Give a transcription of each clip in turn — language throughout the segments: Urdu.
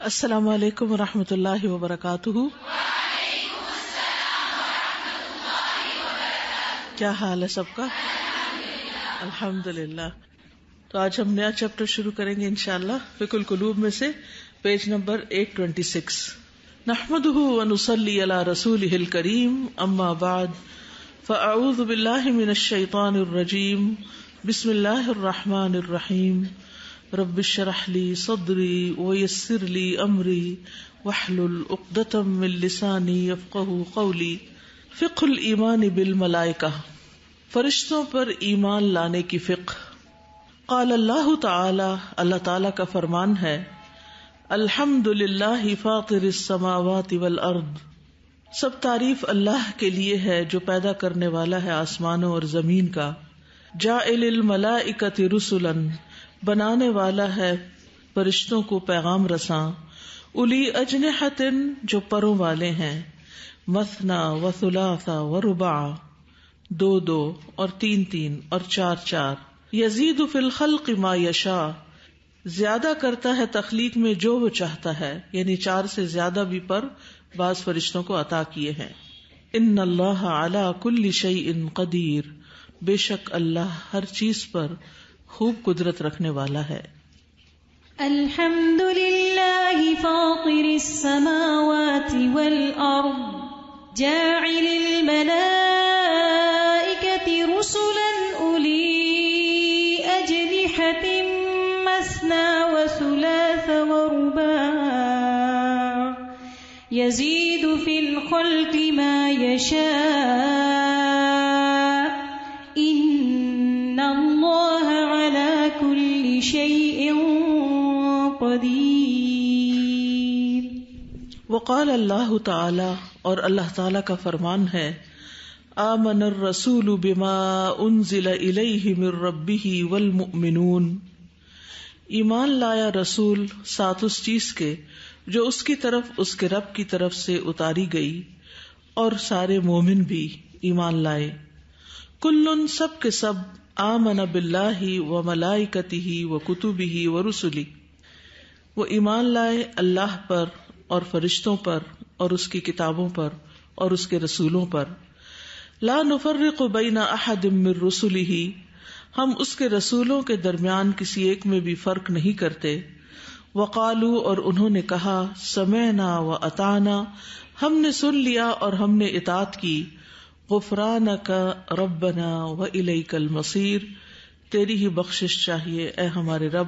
السلام علیکم ورحمۃ اللہ وبرکاتہ۔ وعلیکم السلام ورحمۃ اللہ وبرکاتہ۔ کیا حال ہے سب کا؟ الحمدللہ۔ تو آج ہم نیا چیپٹر شروع کریں گے انشاءاللہ فقہ القلوب میں سے پیج نمبر 826۔ نحمده ونصلی علی رسولہ الکریم، اما بعد فاعوذ باللہ من الشیطان الرجیم، بسم اللہ الرحمن الرحیم۔ رب اشرح لی صدری ویسر لی امری واحلل عقدۃ من لسانی یفقہوا قولی۔ فقہ الایمان بالملائکہ، فرشتوں پر ایمان لانے کی فقہ۔ قال اللہ تعالی، اللہ تعالی کا فرمان ہے، الحمد للہ فاطر السماوات والارض، سب تعریف اللہ کے لیے ہے جو پیدا کرنے والا ہے آسمانوں اور زمین کا۔ جاعل الملائکۃ رسلا، بنانے والا ہے فرشتوں کو پیغام رساں۔ الی اجنحۃ، جو پروں والے ہیں۔ مثنی و ثلاث و رباع، دو دو اور تین تین اور چار چار۔ یزید فی الخلق ما یشاء، زیادہ کرتا ہے تخلیق میں جو وہ چاہتا ہے، یعنی چار سے زیادہ بھی پر بعض فرشتوں کو عطا کیے ہیں۔ ان اللہ علی کل شیء قدیر، بے شک اللہ ہر چیز پر خوب قدرت رکھنے والا ہے۔ الحمد للہ فاطر السماوات والارض، جاعل الملائکۃ رسلا اولی اجنحۃ مثنی وثلاث ورباع، یزید فی الخلق ما یشاء، ان اللہ علی کل شیء قدیر۔ وقال اللہ تعالی، اور اللہ تعالی کا فرمان ہے، آمن الرسول بما انزل الیہ من ربہ والمؤمنون، ایمان لایا رسول ساتھ اس چیز کے جو اس کی طرف اس کے رب کی طرف سے اتاری گئی، اور سارے مومن بھی ایمان لائے۔ کلن، سب کے سب، آمن باللہ و ملائکتہ و کتبہ و رسلہ، وہ ایمان لائے اللہ پر اور فرشتوں پر اور اس کی کتابوں پر اور اس کے رسولوں پر۔ لا نفرق بین احد من رسلہ، ہم اس کے رسولوں کے درمیان کسی ایک میں بھی فرق نہیں کرتے۔ وقالوا، اور انہوں نے کہا، سمعنا و اطعنا، ہم نے سن لیا اور ہم نے اطاعت کی۔ غفرانک ربنا و الیک المصیر، تیری ہی بخشش چاہیے اے ہمارے رب،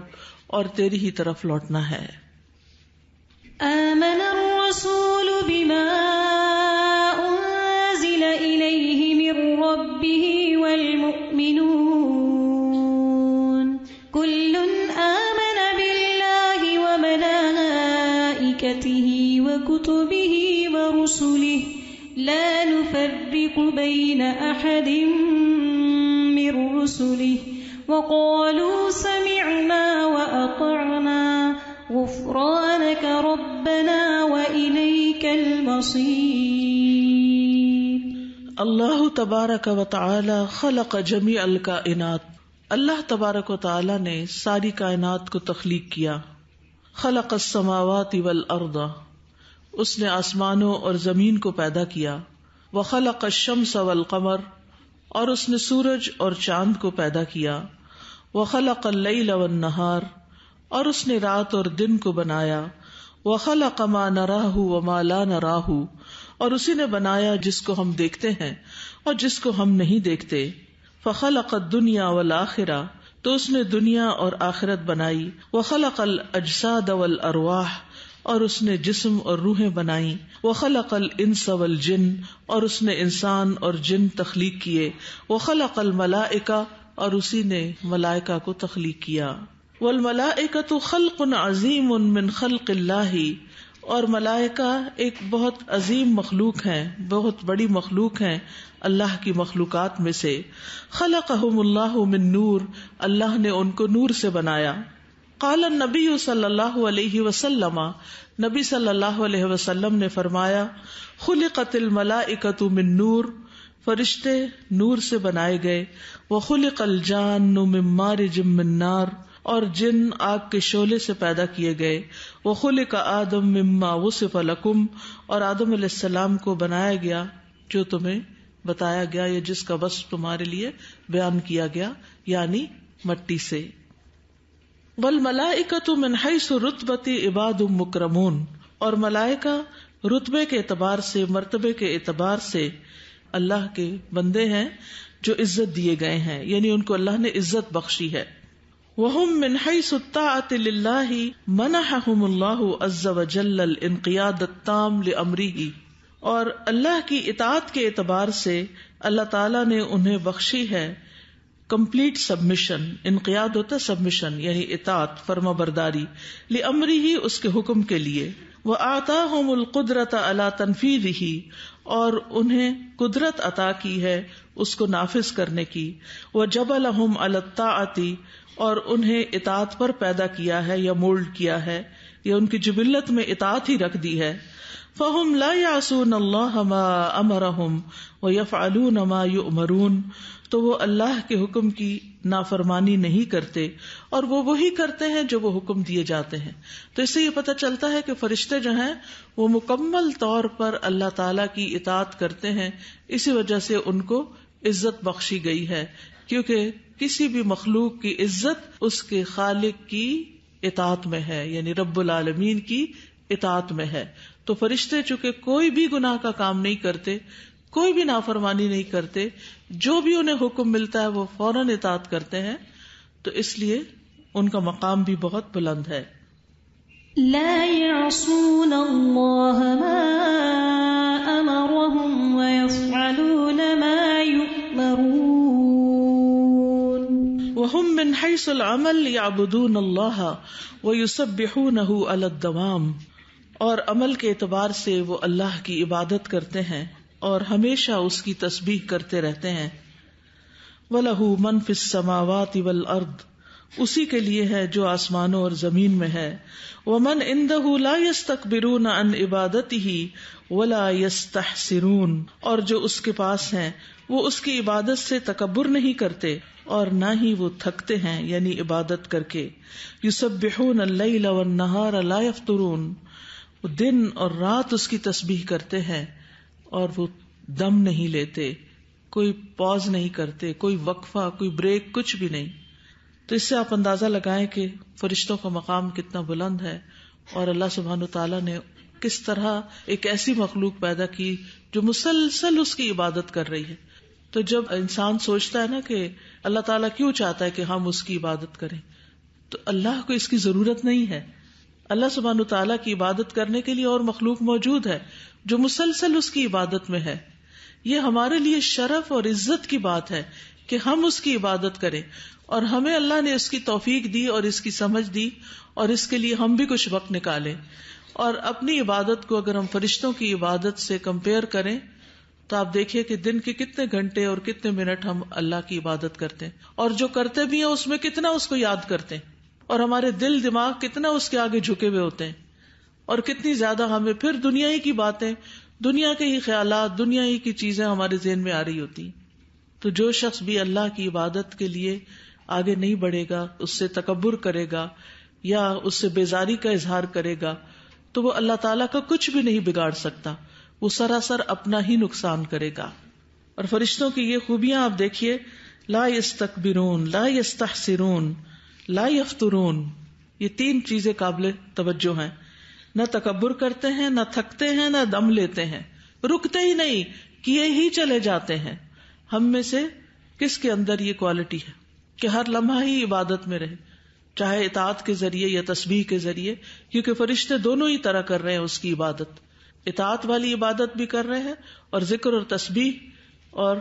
اور تیری ہی طرف لوٹنا ہے۔ آمن الرسول بما انزل الیہ من ربہ والمؤمنون، کل آمن باللہ وملائکتہ وکتبہ ورسلہ، لا نفرق بین احد من رسلہ، وقالوا سمعنا وأطعنا غفرانك ربنا وإليك المصير۔ اللہ تبارک و تعالی خلق جمیع الکائنات، اللہ تبارک و تعالی نے ساری کائنات کو تخلیق کیا۔ خلق السماوات والارض، اس نے آسمانوں اور زمین کو پیدا کیا۔ وخلق الشمس والقمر، اور اس نے سورج اور چاند کو پیدا کیا۔ وخلق اللیل والنہار، اور اس نے رات اور دن کو بنایا۔ وخلق ما نراہ وما لا نراہ، اور اسی نے بنایا جس کو ہم دیکھتے ہیں اور جس کو ہم نہیں دیکھتے۔ فخلق الدنیا والآخرہ، تو اس نے دنیا اور آخرت بنائی۔ وخلق الاجساد والارواح، اور اس نے جسم اور روحیں بنائیں۔ وخلق الانس والجن، اور اس نے انسان اور جن تخلیق کیے۔ وخلق الملائکہ، اور اسی نے ملائکہ کو تخلیق کیا۔ والملائکۃ خلق عظیم من خلق اللہ، اور ملائکہ ایک بہت عظیم مخلوق ہیں، بہت بڑی مخلوق ہیں اللہ کی مخلوقات میں سے۔ خلقہم اللہ من نور، اللہ نے ان کو نور سے بنایا۔ قال النبی صلی اللہ علیہ وسلم، نبی صلی اللہ علیہ وسلم نے فرمایا، خلقت الملائکۃ من نور، فرشتے نور سے بنائے گئے۔ وخلق الجان من مارج من نار، اور جن آگ کے شعلے سے پیدا کیے گئے. وخلق آدم مما وصف لکم، اور آدم علیہ السلام کو بنایا گیا جو تمہیں بتایا گیا یا جس کا وصف تمہارے لیے بیان کیا گیا، یعنی مٹی سے. والملائکۃ من حیث رتبۃ عباد مکرمون، اور ملائکہ رتبے کے اعتبار سے، مرتبے کے اعتبار سے اللہ کے بندے ہیں جو عزت دیے گئے ہیں، یعنی ان کو اللہ نے عزت بخشی ہے. وَهُم مِّن حَيْثُ الطَّاعَةِ لِلَّهِ مَنَحَهُمُ اللَّهُ عَزَّ وَجَلَّ الْإِنْقِيَادَ التَّامَّ لِأَمْرِهِ، اور اللہ کی اطاعت کے اعتبار سے اللہ تعالیٰ نے انہیں بخشی ہے کمپلیٹ سبمیشن. انقیاد ہوتا سبمیشن یعنی اطاعت، فرما برداری. لِأَمْرِهِ، اس کے حکم کے لیے. وَآتَاهُمُ الْقُدْرَةَ عَلَى تَنْفِيذِهِ، اور انہیں قدرت عطا کی ہے اس کو نافذ کرنے کی. وَجَبَلَهُمْ عَلَى الطَّاعَةِ، اور انہیں اطاعت پر پیدا کیا ہے یا مولڈ کیا ہے یا ان کی جبلت میں اطاعت ہی رکھ دی ہے. فَهُمْ لَا يَعْصُونَ اللَّهَ مَا أَمَرَهُمْ وَيَفْعَلُونَ مَا يُؤْمَرُونَ، تو وہ اللہ کے حکم کی نافرمانی نہیں کرتے اور وہ وہی کرتے ہیں جو وہ حکم دیے جاتے ہیں. تو اس سے یہ پتہ چلتا ہے کہ فرشتے جو ہیں وہ مکمل طور پر اللہ تعالی کی اطاعت کرتے ہیں. اسی وجہ سے ان کو عزت بخشی گئی ہے، کیونکہ کسی بھی مخلوق کی عزت اس کے خالق کی اطاعت میں ہے، یعنی رب العالمین کی اطاعت میں ہے. تو فرشتے چونکہ کوئی بھی گناہ کا کام نہیں کرتے، کوئی بھی نافرمانی نہیں کرتے، جو بھی انہیں حکم ملتا ہے وہ فوراً اطاعت کرتے ہیں، تو اس لیے ان کا مقام بھی بہت بلند ہے. لا يعصون اللہ ما امرهم ويفعلون ما يؤمرون. وهم من حيث العمل يعبدون الله ويسبحونه على الدوام، اور عمل کے اعتبار سے وہ اللہ کی عبادت کرتے ہیں اور ہمیشہ اس کی تسبیح کرتے رہتے ہیں. وَلَهُ مَن فِي السَّمَاوَاتِ وَالْأَرْضِ، اسی کے لیے ہے جو آسمانوں اور زمین میں ہے. وَمَن عِندَهُ لَا يَسْتَكْبِرُونَ عَنْ عِبَادَتِهِ وَلَا يَسْتَحْسِرُونَ، اور جو اس کے پاس ہیں وہ اس کی عبادت سے تکبر نہیں کرتے اور نہ ہی وہ تھکتے ہیں، یعنی عبادت کر کے. يُسَبِّحُونَ اللَّيْلَ وَالنَّهَارَ لَا يَفْتُرُونَ، وہ دن اور رات اس کی تسبیح کرتے ہیں اور وہ دم نہیں لیتے، کوئی پاز نہیں کرتے، کوئی وقفہ، کوئی بریک، کچھ بھی نہیں. تو اس سے آپ اندازہ لگائیں کہ فرشتوں کا مقام کتنا بلند ہے اور اللہ سبحانہ وتعالیٰ نے کس طرح ایک ایسی مخلوق پیدا کی جو مسلسل اس کی عبادت کر رہی ہے. تو جب انسان سوچتا ہے نا کہ اللہ تعالیٰ کیوں چاہتا ہے کہ ہم اس کی عبادت کریں، تو اللہ کو اس کی ضرورت نہیں ہے. اللہ سبحانہ وتعالیٰ کی عبادت کرنے کے لیے اور مخلوق موجود ہے جو مسلسل اس کی عبادت میں ہے. یہ ہمارے لیے شرف اور عزت کی بات ہے کہ ہم اس کی عبادت کریں، اور ہمیں اللہ نے اس کی توفیق دی اور اس کی سمجھ دی، اور اس کے لیے ہم بھی کچھ وقت نکالیں. اور اپنی عبادت کو اگر ہم فرشتوں کی عبادت سے کمپیئر کریں تو آپ دیکھیے کہ دن کے کتنے گھنٹے اور کتنے منٹ ہم اللہ کی عبادت کرتے ہیں، اور جو کرتے بھی ہیں اس میں کتنا اس کو یاد کرتے ہیں، اور ہمارے دل دماغ کتنا اس کے آگے جھکے ہوئے ہوتے ہیں، اور کتنی زیادہ ہمیں پھر دنیا ہی کی باتیں، دنیا کے ہی خیالات، دنیا ہی کی چیزیں ہمارے ذہن میں آ رہی ہوتی ہیں. تو جو شخص بھی اللہ کی عبادت کے لیے آگے نہیں بڑھے گا، اس سے تکبر کرے گا یا اس سے بیزاری کا اظہار کرے گا، تو وہ اللہ تعالیٰ کا کچھ بھی نہیں بگاڑ سکتا، وہ سراسر اپنا ہی نقصان کرے گا. اور فرشتوں کی یہ خوبیاں آپ دیکھیے، لا یستکبرون، لا یستحسرون، لا یفترون، یہ تین چیزیں قابل توجہ ہیں. نہ تکبر کرتے ہیں، نہ تھکتے ہیں، نہ دم لیتے ہیں، رکتے ہی نہیں، کیے ہی چلے جاتے ہیں. ہم میں سے کس کے اندر یہ کوالٹی ہے کہ ہر لمحہ ہی عبادت میں رہے، چاہے اطاعت کے ذریعے یا تسبیح کے ذریعے، کیونکہ فرشتے دونوں ہی طرح کر رہے ہیں اس کی عبادت. اطاعت والی عبادت بھی کر رہے ہیں اور ذکر اور تسبیح اور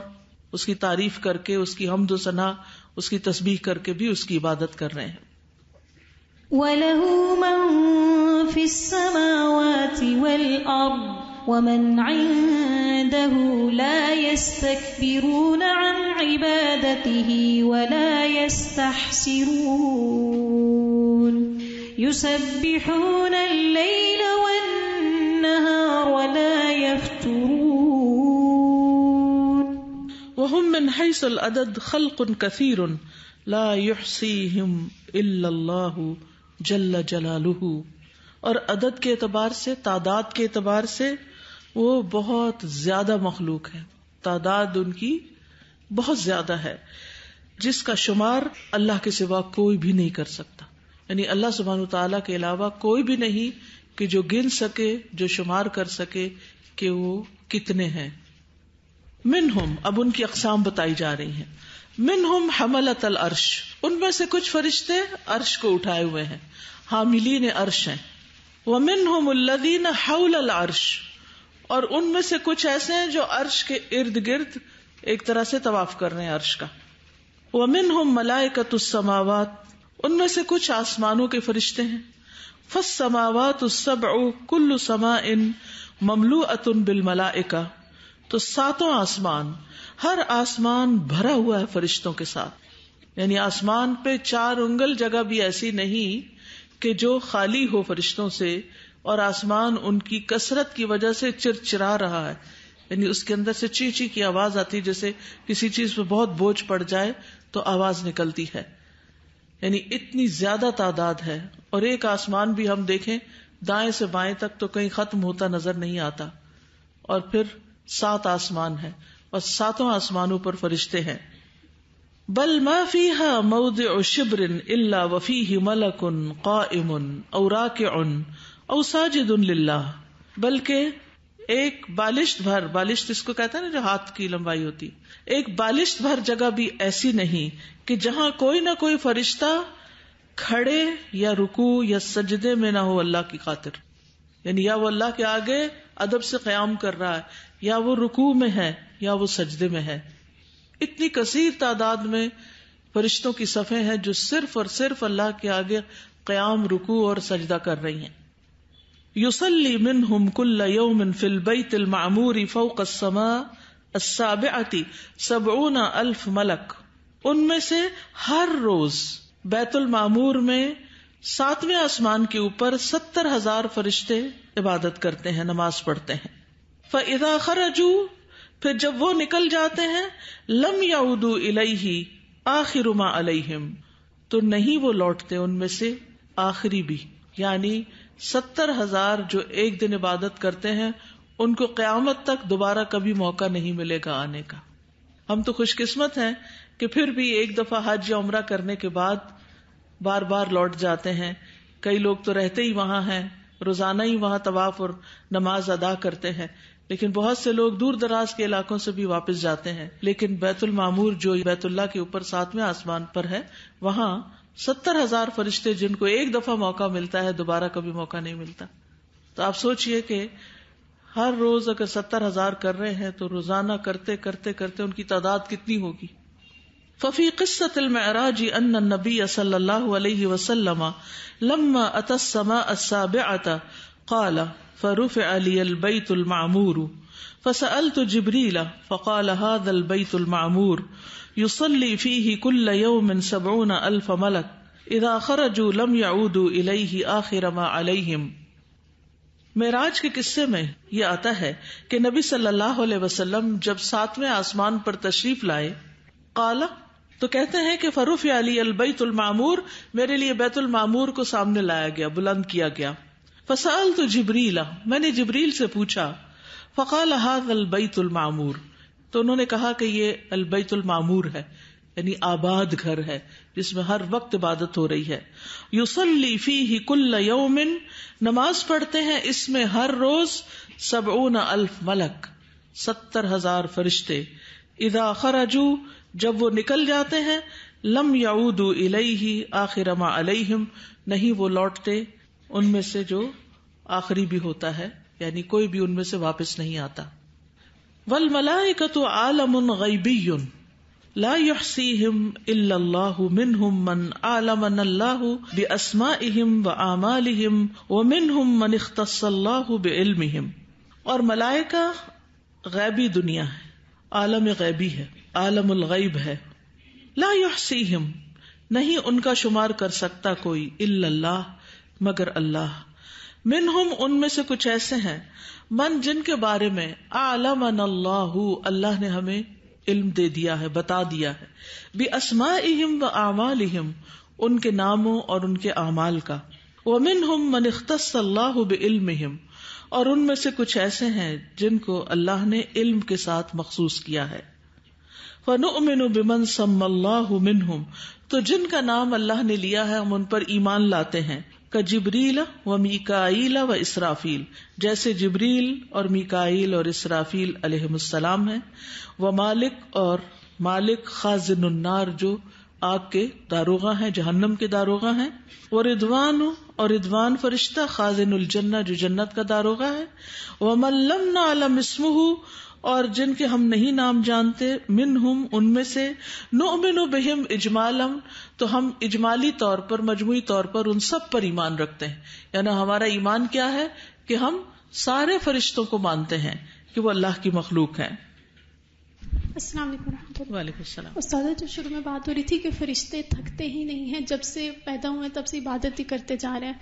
اس کی تعریف کر کے، اس کی حمد و ثنا، اس کی تسبیح کر کے بھی اس کی عبادت کر رہے ہیں. وَلَهُ مَن فِي السَّمَاوَاتِ وَالْأَرْضِ وَمَنْ عِندَهُ لَا يَسْتَكْبِرُونَ عَنْ عِبَادَتِهِ وَلَا يَسْتَحْسِرُونَ يُسَبِّحُونَ اللَّيْلَ وَالنَّهَارَ وَلَا يَفْتُرُونَ. وَهُم مِّنْ حَيْثُ الْعَدَدِ خَلْقٌ كَثِيرٌ لا یحصیہم الا اللہ جل جلالہ، اور عدد کے اعتبار سے، تعداد کے اعتبار سے وہ بہت زیادہ مخلوق ہے، تعداد ان کی بہت زیادہ ہے، جس کا شمار اللہ کے سوا کوئی بھی نہیں کر سکتا. یعنی اللہ سبحانہ وتعالیٰ کے علاوہ کوئی بھی نہیں کہ جو گن سکے، جو شمار کر سکے کہ وہ کتنے ہیں. منہم، اب ان کی اقسام بتائی جا رہی ہیں. منہم حملۃ العرش، ان میں سے کچھ فرشتے عرش کو اٹھائے ہوئے ہیں، حاملین عرش ہیں. ومنہم الذین حول العرش، اور ان میں سے کچھ ایسے ہیں جو عرش کے ارد گرد ایک طرح سے طواف کر رہے ہیں عرش کا. ومنہم ملائکۃ السماوات، ان میں سے کچھ آسمانوں کے فرشتے ہیں. فالسماوات السبع کل سماء مملوءۃ بالملائکہ، تو ساتوں آسمان، ہر آسمان بھرا ہوا ہے فرشتوں کے ساتھ. یعنی آسمان پہ 4 انگل جگہ بھی ایسی نہیں کہ جو خالی ہو فرشتوں سے، اور آسمان ان کی کثرت کی وجہ سے چرچرا رہا ہے. یعنی اس کے اندر سے چی چی کی آواز آتی، جیسے کسی چیز پہ بہت بوجھ پڑ جائے تو آواز نکلتی ہے. یعنی اتنی زیادہ تعداد ہے. اور ایک آسمان بھی ہم دیکھیں دائیں سے بائیں تک تو کہیں ختم ہوتا نظر نہیں آتا. اور پھر 7 آسمان ہے، اور ساتوں آسمانوں پر فرشتے ہیں. بل ما فیہا موضع شبر الا وفیہ ملک قائم او راکع او ساجد للہ، بلکہ ایک بالشت بھر، بالشت اس کو کہتے ہیں نا جو ہاتھ کی لمبائی ہوتی، ایک بالشت بھر جگہ بھی ایسی نہیں کہ جہاں کوئی نہ کوئی فرشتہ کھڑے یا رکوع یا سجدے میں نہ ہو اللہ کی خاطر. یعنی یا وہ اللہ کے آگے ادب سے قیام کر رہا ہے، یا وہ رکوع میں ہے، یا وہ سجدے میں ہے. اتنی کثیر تعداد میں فرشتوں کی صفیں ہیں جو صرف اور صرف اللہ کے آگے قیام، رکوع اور سجدہ کر رہی ہیں. یصلی منہم کل یوم فی البیت المعمور فوق السماء السابعۃ 70,000 ملک، ان میں سے ہر روز بیت المعمور میں 7ویں آسمان کے اوپر 70,000 فرشتے عبادت کرتے ہیں، نماز پڑھتے ہیں. فاذا خرجوا، پھر جب وہ نکل جاتے ہیں، لم یعودوا الیہ آخر ما علیہم، تو نہیں وہ لوٹتے ان میں سے آخری بھی. یعنی 70,000 جو ایک دن عبادت کرتے ہیں ان کو قیامت تک دوبارہ کبھی موقع نہیں ملے گا آنے کا. ہم تو خوش قسمت ہیں کہ پھر بھی ایک دفعہ حج یا عمرہ کرنے کے بعد بار بار لوٹ جاتے ہیں. کئی لوگ تو رہتے ہی وہاں ہیں، روزانہ ہی وہاں طواف اور نماز ادا کرتے ہیں، لیکن بہت سے لوگ دور دراز کے علاقوں سے بھی واپس جاتے ہیں. لیکن بیت المعمور جو بیت اللہ کے اوپر 7ویں آسمان پر ہے، وہاں 70,000 فرشتے جن کو ایک دفعہ موقع ملتا ہے، دوبارہ کبھی موقع نہیں ملتا. تو آپ سوچئے کہ ہر روز اگر 70,000 کر رہے ہیں تو روزانہ کرتے کرتے کرتے ان کی تعداد کتنی ہوگی. ففی قصۃ المعراج ان النبی صلی اللہ علیہ وسلم لما اتى السماء السابعۃ قال فرفع لي البيت المعمور فسألت جبريل فقال هذا البيت المعمور يصلي فيه كل يوم 70,000 ملك اذا خرجوا لم يعودوا اليه آخر ما عليهم. معراج کے قصے میں یہ آتا ہے کہ نبی صلی اللہ علیہ وسلم جب 7ویں آسمان پر تشریف لائے، قال، تو کہتے ہیں کہ فرفع لی البیت المعمور، میرے لیے بیت المعمور کو سامنے لایا گیا، بلند کیا گیا. فسألت جبریل، میں نے جبریل سے پوچھا. فقال هذا البیت المعمور، تو انہوں نے کہا کہ یہ البیت المعمور ہے، یعنی آباد گھر ہے جس میں ہر وقت عبادت ہو رہی ہے. یصلی فیہ کل یوم، نماز پڑھتے ہیں اس میں ہر روز 70,000 ملک، 70,000 فرشتے. اذا خرجوا، جب وہ نکل جاتے ہیں، لم یعودوا الیہ آخر ما علیہم، نہیں وہ لوٹتے ان میں سے جو آخری بھی ہوتا ہے، یعنی کوئی بھی ان میں سے واپس نہیں آتا. والملائکۃ عالم غیبی لا یحصیہم الا اللہ، منہم من عالمنا اللہ باسمائہم واعمالہم ومنہم من اختص اللہ بعلمہم. اور ملائکہ غیبی دنیا ہے، عالم غیبی ہے، عالم الغیب ہے. لا یحصیہم، نہیں ان کا شمار کر سکتا کوئی، الا اللہ، مگر اللہ. منہم، ان میں سے کچھ ایسے ہیں، من، جن کے بارے میں علمنا اللہ، اللہ نے ہمیں علم دے دیا ہے، بتا دیا ہے، بِأَسْمَائِهِمْ وَأَعْمَالِهِمْ، ان کے ناموں اور ان کے اعمال کا، وَمِنْهُمْ مَنِ اخْتَصَّ اللَّهُ بِعِلْمِهِمْ، اور ان میں سے کچھ ایسے ہیں جن کو اللہ نے علم کے ساتھ مخصوص کیا ہے، فَنُؤْمِنُ بِمَنْ سَمَّ اللَّهُ مِنْهُمْ، تو جن کا نام اللہ نے لیا ہے ہم ان پر ایمان لاتے ہیں، کجبریل و میکائیل و اسرافیل، جیسے جبریل اور میکائیل اور اسرافیل علیہم السلام ہیں، و مالک اور مالک خازن النار، جو آگ کے داروغہ ہیں، جہنم کے داروغہ ہیں، و رضوان اور رضوان فرشتہ خازن الجنہ، جو جنت کا داروغہ ہے، ومن لم نعلم اسمہ، اور جن کے ہم نہیں نام جانتے، منہم ان میں سے، نؤمن بہم اجمالا، تو ہم اجمالی طور پر، مجموعی طور پر ان سب پر ایمان رکھتے ہیں، یعنی ہمارا ایمان کیا ہے کہ ہم سارے فرشتوں کو مانتے ہیں کہ وہ اللہ کی مخلوق ہیں۔ السلام علیکم ورحمۃ اللہ۔ وعلیکم السلام۔ استاد، جو شروع میں بات ہو رہی تھی کہ فرشتے تھکتے ہی نہیں ہیں، جب سے پیدا ہوئے تب سے عبادت ہی کرتے جا رہے ہیں،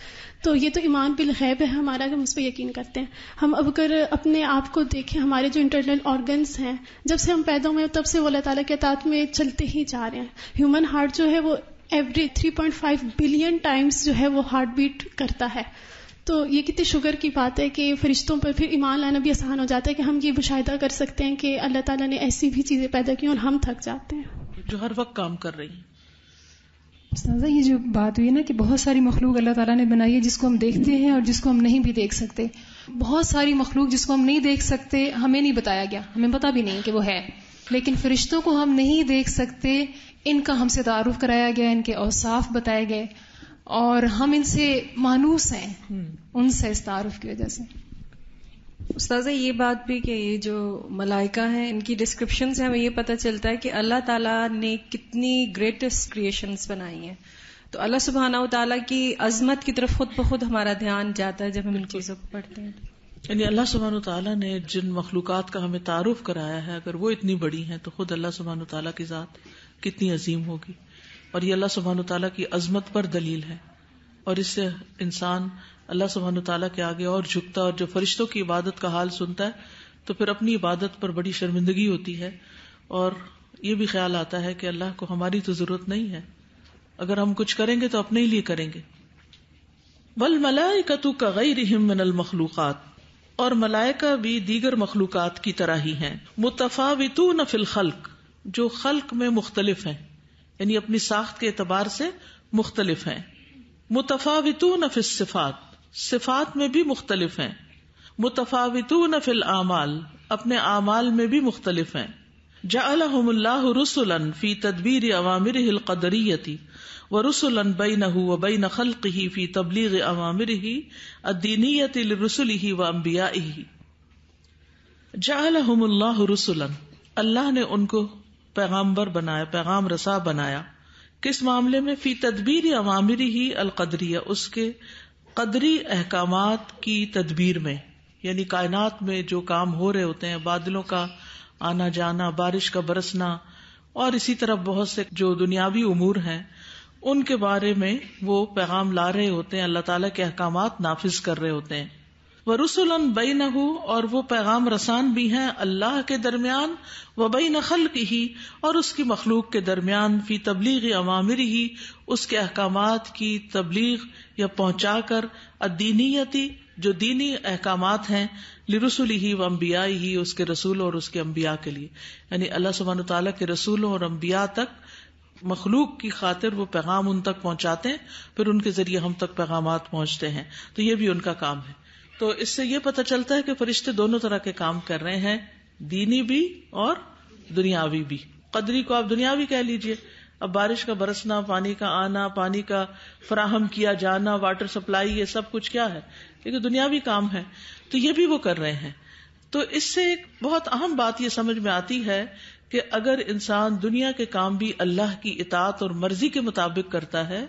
تو یہ تو ایمان بالغیب ہے ہمارا کہ ہم اس پہ یقین کرتے ہیں۔ ہم اب اگر اپنے آپ کو دیکھیں، ہمارے جو انٹرنل آرگنز ہیں، جب سے ہم پیدا ہوئے تب سے وہ اللہ تعالیٰ کے اطاعت میں چلتے ہی جا رہے ہیں۔ ہیومن ہارٹ جو ہے وہ ایوری 3.5 بلین ٹائمز جو ہے وہ ہارٹ بیٹ کرتا ہے، تو یہ کتنی شوگر کی بات ہے کہ فرشتوں پر پھر ایمان لانا بھی آسان ہو جاتا ہے کہ ہم یہ مشاہدہ کر سکتے ہیں کہ اللہ تعالیٰ نے ایسی بھی چیزیں پیدا کی اور ہم تھک جاتے ہیں جو ہر وقت کام کر رہی ہیں۔ استاذہ، یہ جو بات ہوئی نا کہ بہت ساری مخلوق اللہ تعالیٰ نے بنائی ہے جس کو ہم دیکھتے ہیں اور جس کو ہم نہیں بھی دیکھ سکتے، بہت ساری مخلوق جس کو ہم نہیں دیکھ سکتے، ہمیں نہیں بتایا گیا، ہمیں پتا بھی نہیں کہ وہ ہے، لیکن فرشتوں کو ہم نہیں دیکھ سکتے، ان کا ہم سے تعارف کرایا گیا، ان کے اوصاف بتائے گئے، اور ہم ان سے مانوس ہیں ان سے اس تعارف کی وجہ سے۔ استاذہ، یہ بات بھی کہ یہ جو ملائکہ ہیں ان کی ڈسکرپشن سے ہمیں یہ پتہ چلتا ہے کہ اللہ تعالیٰ نے کتنی گریٹسٹ کریشنز بنائی ہیں، تو اللہ سبحانہ و تعالیٰ کی عظمت کی طرف خود بخود ہمارا دھیان جاتا ہے جب ہم ان چیزوں کو پڑھتے ہیں۔ یعنی اللہ سبحانہ و تعالیٰ نے جن مخلوقات کا ہمیں تعارف کرایا ہے، اگر وہ اتنی بڑی ہیں تو خود اللہ سبحانہ و تعالیٰ کی ذات کتنی عظیم ہوگی، اور یہ اللہ سبحانہ و تعالیٰ کی عظمت پر دلیل ہے، اور اس سے انسان اللہ سبحانہ و تعالیٰ کے آگے اور جھکتا، اور جب فرشتوں کی عبادت کا حال سنتا ہے تو پھر اپنی عبادت پر بڑی شرمندگی ہوتی ہے، اور یہ بھی خیال آتا ہے کہ اللہ کو ہماری تو ضرورت نہیں ہے، اگر ہم کچھ کریں گے تو اپنے ہی لیے کریں گے۔ والملائکۃ کغیرہم من المخلوقات، اور ملائکہ بھی دیگر مخلوقات کی طرح ہی ہیں، متفاوتون فی الخلق، جو خلق میں مختلف ہیں، یعنی اپنی ساخت کے اعتبار سے مختلف ہیں، متفاوتون فی الصفات، صفات میں بھی مختلف ہیں، متفاوتون فی الاعمال، اپنے اعمال میں بھی مختلف ہیں، جعلہم اللہ رسلا فی تدبیر اوامرہ القدریۃ ورسلا بینہ وبین خلقہ فی تبلیغ اوامرہ الدینیۃ لرسلہ وانبیائہ۔ جعلہم اللہ رسلا، اللہ نے ان کو پیغامبر بنایا، پیغام رساں بنایا، کس معاملے میں؟ فی تدبیر اوامرہ القدریہ، اس کے قدری احکامات کی تدبیر میں، یعنی کائنات میں جو کام ہو رہے ہوتے ہیں، بادلوں کا آنا جانا، بارش کا برسنا، اور اسی طرح بہت سے جو دنیاوی امور ہیں ان کے بارے میں وہ پیغام لا رہے ہوتے ہیں، اللہ تعالیٰ کے احکامات نافذ کر رہے ہوتے ہیں۔ وَرُسُلًا بَيْنَهُ، اور وہ پیغام رسان بھی ہیں اللہ کے درمیان، وَبَيْنَ خَلْقِهِ، اور اس کی مخلوق کے درمیان، فی تبلیغ اوامرہ، اس کے احکامات کی تبلیغ یا پہنچا کر، الدینیتی، جو دینی احکامات ہیں، لرسلہ وانبیائہ، اس کے رسولوں اور اس کے انبیاء کے لیے، یعنی اللہ سبحانہ تعالیٰ کے رسولوں اور انبیاء تک مخلوق کی خاطر وہ پیغام ان تک پہنچاتے ہیں، پھر ان کے ذریعے ہم تک پیغامات پہنچتے ہیں، تو یہ بھی ان کا کام ہے۔ تو اس سے یہ پتہ چلتا ہے کہ فرشتے دونوں طرح کے کام کر رہے ہیں، دینی بھی اور دنیاوی بھی۔ قدری کو آپ دنیاوی کہہ لیجئے، اب بارش کا برسنا، پانی کا آنا، پانی کا فراہم کیا جانا، واٹر سپلائی، یہ سب کچھ کیا ہے؟ یہ دنیاوی کام ہے، تو یہ بھی وہ کر رہے ہیں۔ تو اس سے ایک بہت اہم بات یہ سمجھ میں آتی ہے کہ اگر انسان دنیا کے کام بھی اللہ کی اطاعت اور مرضی کے مطابق کرتا ہے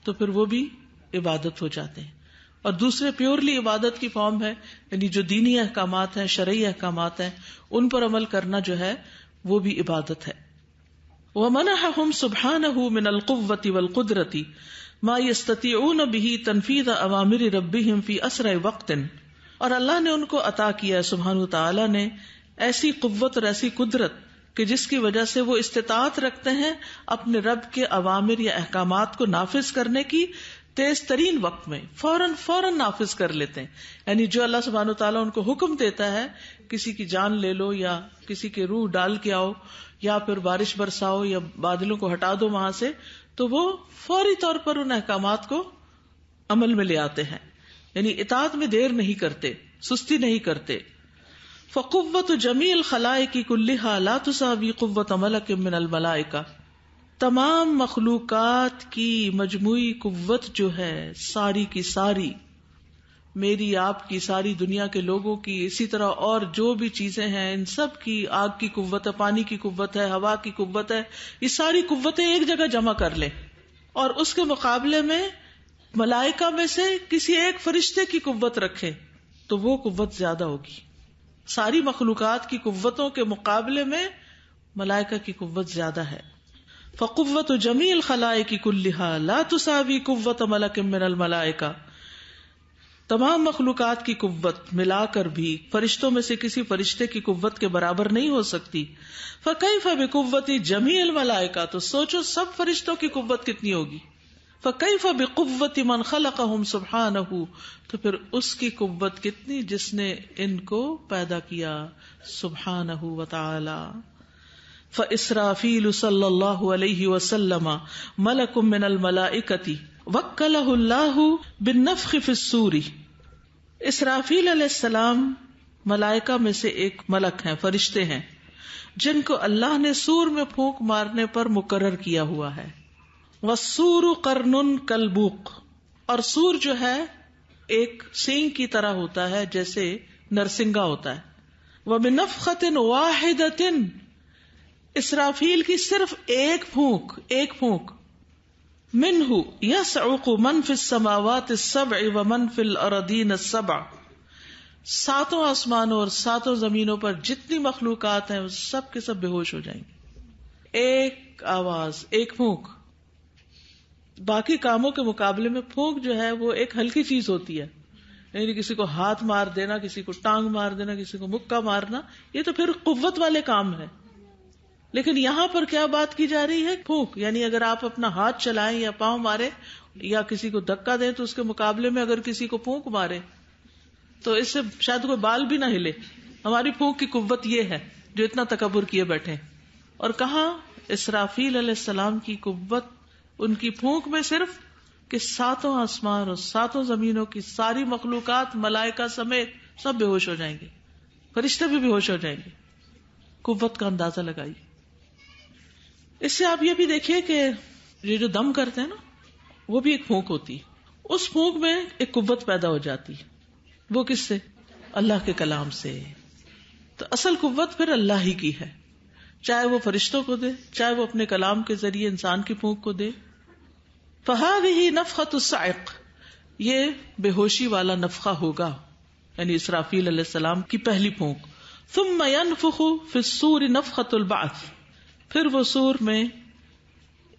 تو پھر وہ بھی عبادت ہو جاتے ہیں، اور دوسرے پیورلی عبادت کی فارم ہے، یعنی جو دینی احکامات ہیں، شرعی احکامات ہیں، ان پر عمل کرنا جو ہے وہ بھی عبادت ہے۔ وَمَنَحَهُمْ سُبْحَانَهُ مِنَ الْقُوَّةِ وَالْقُدْرَةِ مَا يَسْتَطِيعُونَ بِهِ تَنْفِيذَ أَوَامِرِ رَبِّهِمْ فِي أَسْرَعِ وَقْتٍ، اور اللہ نے ان کو عطا کیا، سبحانہ تعالیٰ نے ایسی قوت اور ایسی قدرت کہ جس کی وجہ سے وہ استطاعت رکھتے ہیں اپنے رب کے اوامر یا احکامات کو نافذ کرنے کی تیز ترین وقت میں فوراً نافذ کر لیتے ہیں. یعنی جو اللہ سبحانہ وتعالیٰ ان کو حکم دیتا ہے کسی کی جان لے لو یا کسی کے روح ڈال کے آؤ یا پھر بارش برساؤ یا بادلوں کو ہٹا دو وہاں سے، تو وہ فوری طور پر ان احکامات کو عمل میں لے آتے ہیں. یعنی اطاعت میں دیر نہیں کرتے، سستی نہیں کرتے. فقوت جمیع الخلائق کلھا لا تساوی قوت ملک من الملائکہ، تمام مخلوقات کی مجموعی قوت جو ہے ساری کی ساری، میری آپ کی ساری دنیا کے لوگوں کی، اسی طرح اور جو بھی چیزیں ہیں ان سب کی، آگ کی قوت ہے، پانی کی قوت ہے، ہوا کی قوت ہے، یہ ساری قوتیں ایک جگہ جمع کر لیں اور اس کے مقابلے میں ملائکہ میں سے کسی ایک فرشتے کی قوت رکھیں تو وہ قوت زیادہ ہوگی. ساری مخلوقات کی قوتوں کے مقابلے میں ملائکہ کی قوت زیادہ ہے. فقوت جمیع الخلائق کلھا لا تساوی قوت ملک من الملائکہ، تمام مخلوقات کی قوت ملا کر بھی فرشتوں میں سے کسی فرشتے کی قوت کے برابر نہیں ہو سکتی. فکیف بقوت جمیع الملائکہ، تو سوچو سب فرشتوں کی قوت کتنی ہوگی. فکیف بقوت من خلقہم سبحانہ، تو پھر اس کی قوت کتنی جس نے ان کو پیدا کیا سبحانہ وتعالی. فاسرافیل صلی اللہ علیہ وسلم ملک من الملائکۃ وکلہ اللہ بالنفخ فی الصور. اسرافیل علیہ السلام ملائکہ میں سے ایک ملک ہیں، فرشتے ہیں جن کو اللہ نے سور میں پھونک مارنے پر مقرر کیا ہوا ہے. والسور قرن کالبوق، اور سور جو ہے ایک سینگ کی طرح ہوتا ہے جیسے نرسنگا ہوتا ہے. وبنفخۃ واحدۃ، اسرافیل کی صرف ایک پھونک منہ یصعق من فی السماوات السبع ومن فی الارضین السبع، ساتوں آسمانوں اور ساتوں زمینوں پر جتنی مخلوقات ہیں وہ سب کے سب بے ہوش ہو جائیں گے. ایک آواز، ایک پھونک. باقی کاموں کے مقابلے میں پھونک جو ہے وہ ایک ہلکی چیز ہوتی ہے، یعنی کسی کو ہاتھ مار دینا، کسی کو ٹانگ مار دینا، کسی کو مکہ مارنا، یہ تو پھر قوت والے کام ہے. لیکن یہاں پر کیا بات کی جا رہی ہے؟ پھونک. یعنی اگر آپ اپنا ہاتھ چلائیں یا پاؤں مارے یا کسی کو دھکا دیں تو اس کے مقابلے میں اگر کسی کو پھونک مارے تو اس سے شاید کوئی بال بھی نہ ہلے. ہماری پھونک کی قوت یہ ہے جو اتنا تکبر کیے بیٹھے. اور کہاں اسرافیل علیہ السلام کی قوت ان کی پھونک میں صرف کہ ساتوں آسمان اور ساتوں زمینوں کی ساری مخلوقات ملائکہ سمیت سب بے ہوش ہو جائیں گے، فرشتے بھی بے ہوش ہو جائیں گے. قوت کا اندازہ لگائیے. اس سے آپ یہ بھی دیکھیے کہ یہ جو دم کرتے ہیں نا وہ بھی ایک پھونک ہوتی ہے. اس پھونک میں ایک قوت پیدا ہو جاتی ہے. وہ کس سے؟ اللہ کے کلام سے. تو اصل قوت پھر اللہ ہی کی ہے، چاہے وہ فرشتوں کو دے، چاہے وہ اپنے کلام کے ذریعے انسان کی پھونک کو دے. فَهَذِهِ نَفْخَةُ الصَّعِقِ، یہ بے ہوشی والا نفخہ ہوگا، یعنی اسرافیل علیہ السلام کی پہلی پھونک. ثُمَّ يَنْفُخُ فِي الصُّورِ نَفْخَةُ الْبَعْثِ، پھر وہ سور میں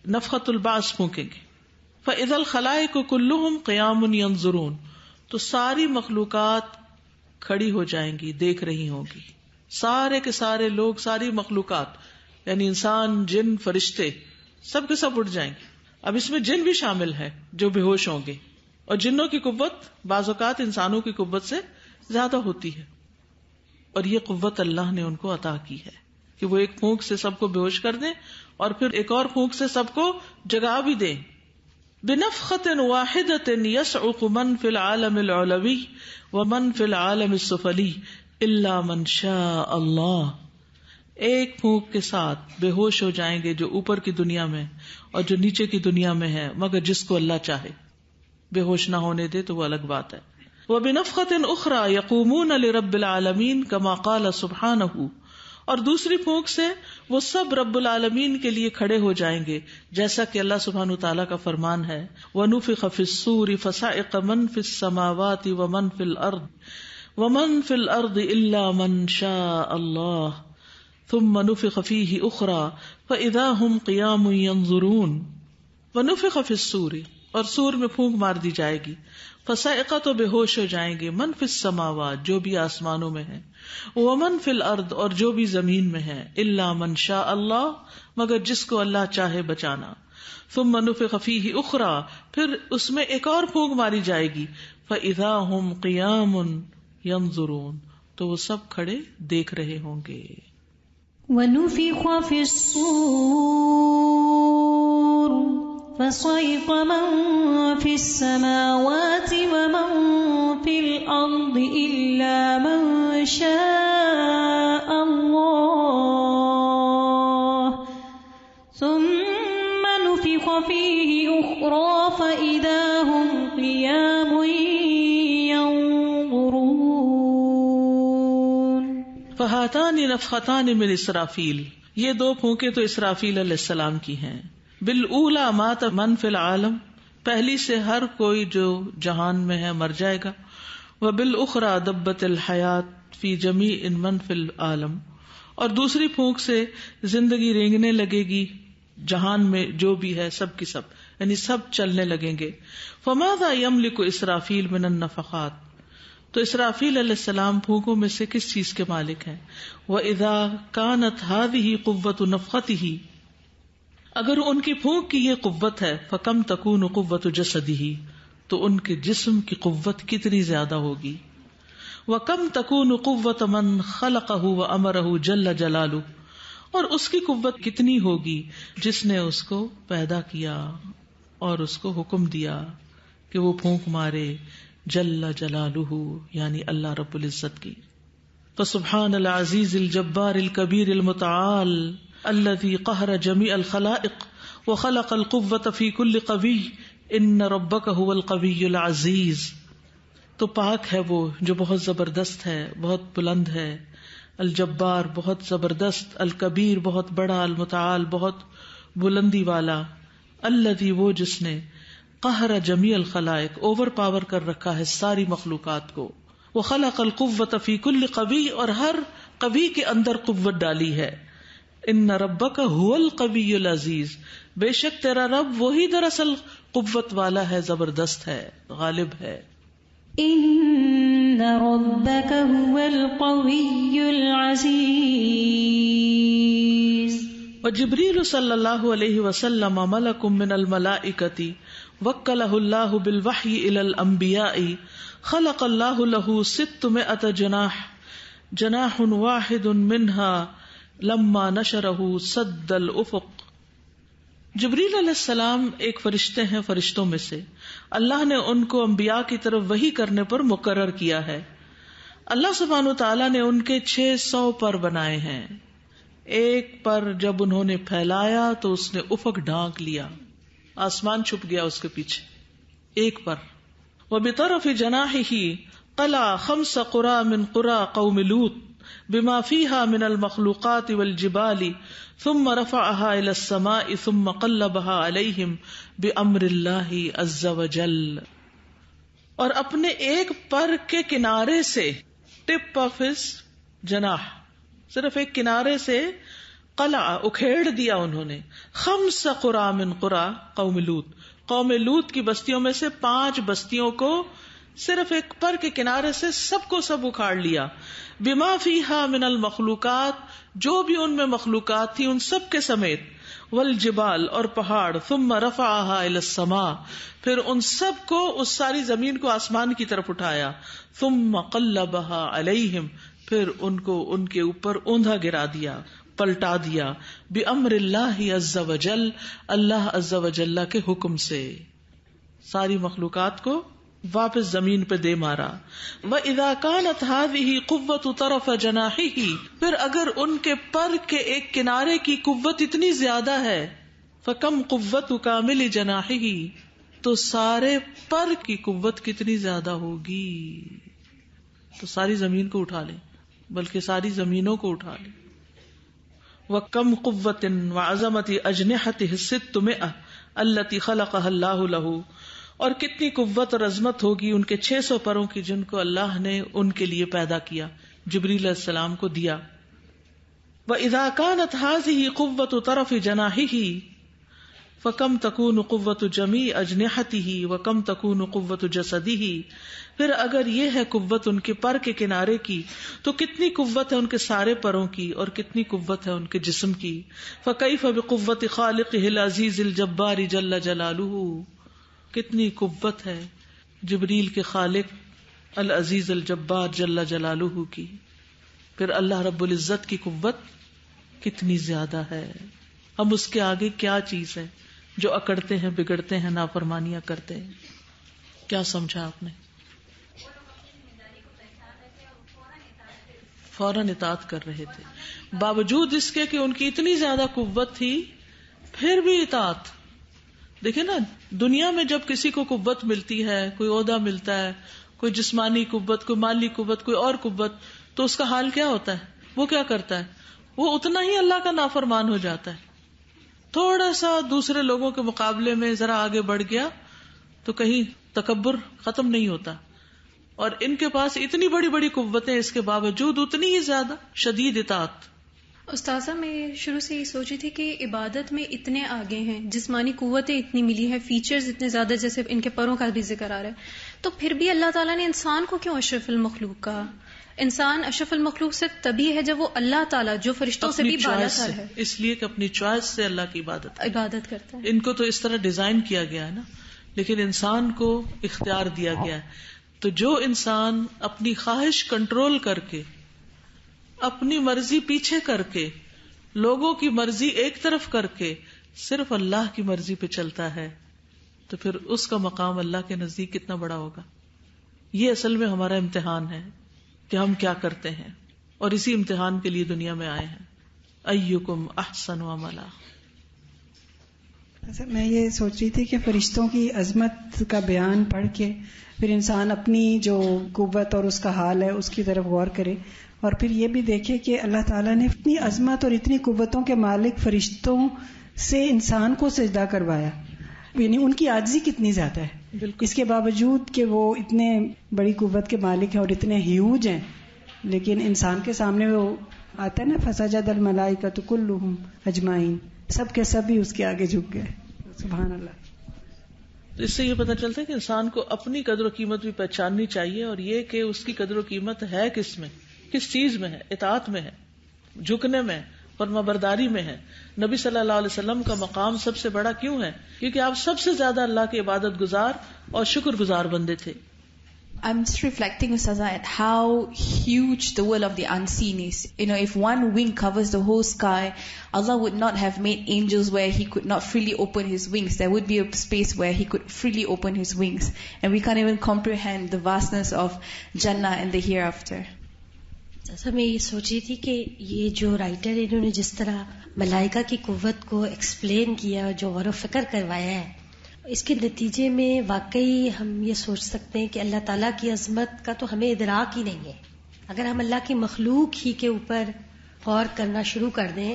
نفخۃ البعث پھونکیں گے. فَإِذَا الْخَلَائِقُ كُلُّهُمْ قِيَامٌ يَنظُرُونَ، تو ساری مخلوقات کھڑی ہو جائیں گی، دیکھ رہی ہوں گی. سارے کے سارے لوگ، ساری مخلوقات یعنی انسان، جن، فرشتے سب کے سب اٹھ جائیں گے. اب اس میں جن بھی شامل ہے جو بے ہوش ہوں گے، اور جنوں کی قوت بعض اوقات انسانوں کی قوت سے زیادہ ہوتی ہے، اور یہ قوت اللہ نے ان کو عطا کی ہے کہ وہ ایک پھونک سے سب کو بے ہوش کر دیں اور پھر ایک اور پھونک سے سب کو جگا بھی دیں. بنفخة واحدة يصعق من في العالم العلوي ومن في العالم السفلي الا من شاء اللہ، ایک پھونک کے ساتھ بے ہوش ہو جائیں گے جو اوپر کی دنیا میں اور جو نیچے کی دنیا میں ہے، مگر جس کو اللہ چاہے. بے ہوش نہ ہونے دے تو وہ الگ بات ہے. وبنفخة اخرى يقومون لرب العالمين كما قال سبحانه، اور دوسری پھونک سے وہ سب رب العالمین کے لیے کھڑے ہو جائیں گے جیسا کہ اللہ سبحانہ تعالیٰ کا فرمان ہے. وَنُفِخَ فِي الصُّورِ فَصَعِقَ مَن فِي السَّمَاوَاتِ وَمَن فِي الْأَرْضِ إِلَّا مَن شَاءَ اللَّهُ ثُمَّ نُفِخَ فِيهِ أُخْرَى فَإِذَا هُمْ قِيَامٌ يَنظُرُونَ. وَنُفِخَ فِي الصُّورِ، اور سور میں پھونک مار دی جائے گی. فصائقہ تو بے ہوش ہو جائیں گے. من فی السماوات جو بھی آسمانوں میں ہے, ومن فی الارض اور جو بھی زمین میں ہے, الا من شاء اللہ مگر جس کو اللہ چاہے بچانا. ثم نفخ فیہ اخری پھر اس میں ایک اور پھونک ماری جائے گی. فاذا هم قیام ینظرون تو وہ سب کھڑے دیکھ رہے ہوں گے. ونفخ في الصور فصعق من في السماوات ومن في الأرض إلا من شاء الله ثم نفخ فيه أخرى فإذا هم قيام ينظرون. فہاتان نفختان من اسرافیل یہ دو پھونکے تو اسرافیل علیہ السلام کی ہیں. بالاولی مات من فی العالم پہلی سے ہر کوئی جو جہان میں ہے مر جائے گا. وبالاخری دبت الحیات فی جمیع من فی العالم اور دوسری پھونک سے زندگی رینگنے لگے گی جہان میں جو بھی ہے سب کی سب, یعنی سب چلنے لگیں گے. فماذا یملک اسرافیل من النفخات تو اسرافیل علیہ السلام پھونکوں میں سے کس چیز کے مالک ہیں. وَإِذَا كَانَتْ هَذِهِ قُوَّةُ نَفْخَتِهِ اگر ان کی پھونک کی یہ قوت ہے, فَكَمْ تَكُونُ قُوَّةُ جَسَدِهِ تو ان کے جسم کی قوت کتنی زیادہ ہوگی. وَكَمْ تَكُونُ قُوَّةُ مَنْ خَلَقَهُ وَأَمَرَهُ جَلَّ جَلَالُهُ اور اس کی قوت کتنی ہوگی جس نے اس کو پیدا کیا اور اس کو حکم دیا کہ وہ پھونک مارے, جل جلالہ یعنی اللہ رب العزت کی. فسبحان العزیز الجبار الکبیر المتعال الذي قہر جمیع الخلائق وخلق القوة في كل قوی ان ربک هو القوی العزیز. تو پاک ہے وہ جو بہت زبردست ہے, بہت بلند ہے, الجبار بہت زبردست, الکبیر بہت بڑا, المتعال بہت بلندی والا, الذی وہ جس نے قہر جمیع الخلائق اوور پاور کر رکھا ہے ساری مخلوقات کو, وخلق القوة فی کل قوی اور ہر قوی کے اندر قوت ڈالی ہے. ان ربک هو القوی العزیز بے شک تیرا رب وہی دراصل قوت والا ہے, زبردست ہے, غالب ہے. ان ربک هو القوی العزیز. وجبریل صلی اللہ علیہ وسلم ملک من الملائکۃ وکلہ اللہ بالوحی الی الانبیاء خلق اللہ له 600 جناح جناح واحد منها لما نشرہ سد الافق. جبریل علیہ السلام ایک فرشتے ہیں فرشتوں میں سے, اللہ نے ان کو انبیاء کی طرف وحی کرنے پر مقرر کیا ہے. اللہ سبحانہ وتعالی نے ان کے 600 پر بنائے ہیں. ایک پر جب انہوں نے پھیلایا تو اس نے افق ڈھانک لیا, آسمان چھپ گیا اس کے پیچھے ایک پر. وبطرف جناحہ قلع 5 قرى من قرى قوم لوط بما فيها من المخلوقات والجبال ثم رفعها الى السماء ثم قلبها عليهم بامر الله عز وجل. اور اپنے ایک پر کے کنارے سے ٹپ آف ہز جناح صرف ایک کنارے سے قلع اکھیڑ دیا انہوں نے 5 قرى من قرى قوم لوط قوم لوط کی بستیوں میں سے 5 بستیوں کو صرف ایک پر کے کنارے سے سب کو سب اکھاڑ لیا. بما فیہا من المخلوقات جو بھی ان میں مخلوقات تھی ان سب کے سمیت, والجبال اور پہاڑ, ثم رفعها الى السماء پھر ان سب کو اس ساری زمین کو آسمان کی طرف اٹھایا, ثم قلبها علیہم پھر ان کو ان کے اوپر اوندھا گرا دیا, پلٹا دیا, بامر اللہ عز وجل اللہ عز وجل کے حکم سے ساری مخلوقات کو واپس زمین پہ دے مارا. وَإِذَا كَانَتْ هَذِهِ قُوَّةُ طَرَفَ جَنَاحِهِ پھر اگر ان کے پر کے ایک کنارے کی قوت اتنی زیادہ ہے, فَكَمْ قُوَّةُ كَامِلِ جَنَاحِهِ تو سارے پر کی قوت کتنی زیادہ ہوگی. تو ساری زمین کو اٹھا لیں, بلکہ ساری زمینوں کو اٹھا لیں. وَكَمْ قُوَّةٍ وَعَظَمَةِ أَجْنِحَتِهِ 600 الَّتِي خَلَقَهَا اللَّهُ لَهُ اور کتنی قوت اور عظمت ہوگی ان کے 600 پروں کی جن کو اللہ نے ان کے لیے پیدا کیا, جبریل علیہ السلام کو دیا. وَإِذَا كَانَتْ هَذِهِ قُوَّةُ طَرَفِ جَنَاحِهِ فَكَمْ تَكُونُ قُوَّةُ جَمِيعِ أَجْنِحَتِهِ وَكَمْ تَكُونُ قُوَّةُ جَسَدِهِ. پھر اگر یہ ہے قوت ان کے پر کے کنارے کی تو کتنی قوت ہے ان کے سارے پروں کی اور کتنی قوت ہے ان کے جسم کی. فَكَيْفَ بِقُوَّةِ خَالِقِهِ الْعَزِيزِ الْجَبَّارِ جَلَّ جَلَالُهُ. کتنی قوت ہے جبریل کے خالق العزیز الجبار جل جلالہ کی. پھر اللہ رب العزت کی قوت کتنی زیادہ ہے. ہم اس کے آگے کیا چیز ہے جو اکڑتے ہیں، بگڑتے ہیں، نافرمانیاں کرتے ہیں. کیا سمجھا آپ نے؟ فوراً اطاعت کر رہے تھے باوجود اس کے کہ ان کی اتنی زیادہ قوت تھی، پھر بھی اطاعت. دیکھیں نا، دنیا میں جب کسی کو قوت ملتی ہے، کوئی عہدہ ملتا ہے، کوئی جسمانی قوت، کوئی مالی قوت، کوئی اور قوت، تو اس کا حال کیا ہوتا ہے؟ وہ کیا کرتا ہے؟ وہ اتنا ہی اللہ کا نافرمان ہو جاتا ہے. تھوڑا سا دوسرے لوگوں کے مقابلے میں ذرا آگے بڑھ گیا تو کہیں تکبر ختم نہیں ہوتا. اور ان کے پاس اتنی بڑی بڑی قوتیں، اس کے باوجود اتنی ہی زیادہ شدید اطاعت. استاذہ میں شروع سے یہ سوچی تھی کہ عبادت میں اتنے آگے ہیں، جسمانی قوتیں اتنی ملی ہیں، فیچرز اتنے زیادہ، جیسے ان کے پروں کا بھی ذکر آ رہا ہے، تو پھر بھی اللہ تعالیٰ نے انسان کو کیوں اشرف المخلوق کہا؟ انسان اشرف المخلوق سے تبھی ہے جب وہ اللہ تعالیٰ جو فرشتوں سے بھی بالا تر ہے، اس لیے کہ اپنی چوائس سے اللہ کی عبادت کرتا ہے. ان کو تو اس طرح ڈیزائن کیا گیا ہے نا، لیکن انسان کو اختیار دیا گیا ہے. تو جو انسان اپنی خواہش کنٹرول کر کے، اپنی مرضی پیچھے کر کے، لوگوں کی مرضی ایک طرف کر کے صرف اللہ کی مرضی پہ چلتا ہے، تو پھر اس کا مقام اللہ کے نزدیک کتنا بڑا ہوگا. یہ اصل میں ہمارا امتحان ہے کہ ہم کیا کرتے ہیں، اور اسی امتحان کے لیے دنیا میں آئے ہیں. ایکم احسن عملا. میں یہ سوچ رہی تھی کہ فرشتوں کی عظمت کا بیان پڑھ کے پھر انسان اپنی جو قوت اور اس کا حال ہے اس کی طرف غور کرے، اور پھر یہ بھی دیکھے کہ اللہ تعالیٰ نے اتنی عظمت اور اتنی قوتوں کے مالک فرشتوں سے انسان کو سجدہ کروایا، یعنی ان کی عاجزی کتنی زیادہ ہے. اس کے باوجود کہ وہ اتنے بڑی قوت کے مالک ہیں اور اتنے ہیوج ہیں، لیکن انسان کے سامنے وہ آتا ہے نا، فسجد الملائکۃ کلھم اجمعین، سب کے سب ہی اس کے آگے جھک گئے. سبحان اللہ. تو اس سے یہ پتہ چلتا ہے کہ انسان کو اپنی قدر و قیمت بھی پہچاننی چاہیے، اور یہ کہ اس کی قدر و قیمت ہے کس میں، کس چیز میں ہے. اطاعت میں ہے، جھکنے میں، فرمانبرداری میں ہے. نبی صلی اللہ علیہ وسلم کا مقام سب سے بڑا کیوں ہے؟ کیونکہ آپ سب سے زیادہ اللہ کی عبادت گزار اور شکر گزار بندے تھے. I'm just reflecting, Ustaza, at how huge the world of the unseen is. If one wing covers the whole sky, Allah would not have made angels where He could not freely open His wings. There would be a space where He could freely open His wings. And we can't even comprehend the vastness of Jannah and the hereafter. جیسا میں یہ سوچی تھی کہ یہ جو رائٹر انہوں نے جس طرح ملائکہ کی قوت کو ایکسپلین کیا، جو غور و فکر کروایا ہے، اس کے نتیجے میں واقعی ہم یہ سوچ سکتے ہیں کہ اللہ تعالیٰ کی عظمت کا تو ہمیں ادراک ہی نہیں ہے. اگر ہم اللہ کی مخلوق ہی کے اوپر غور کرنا شروع کر دیں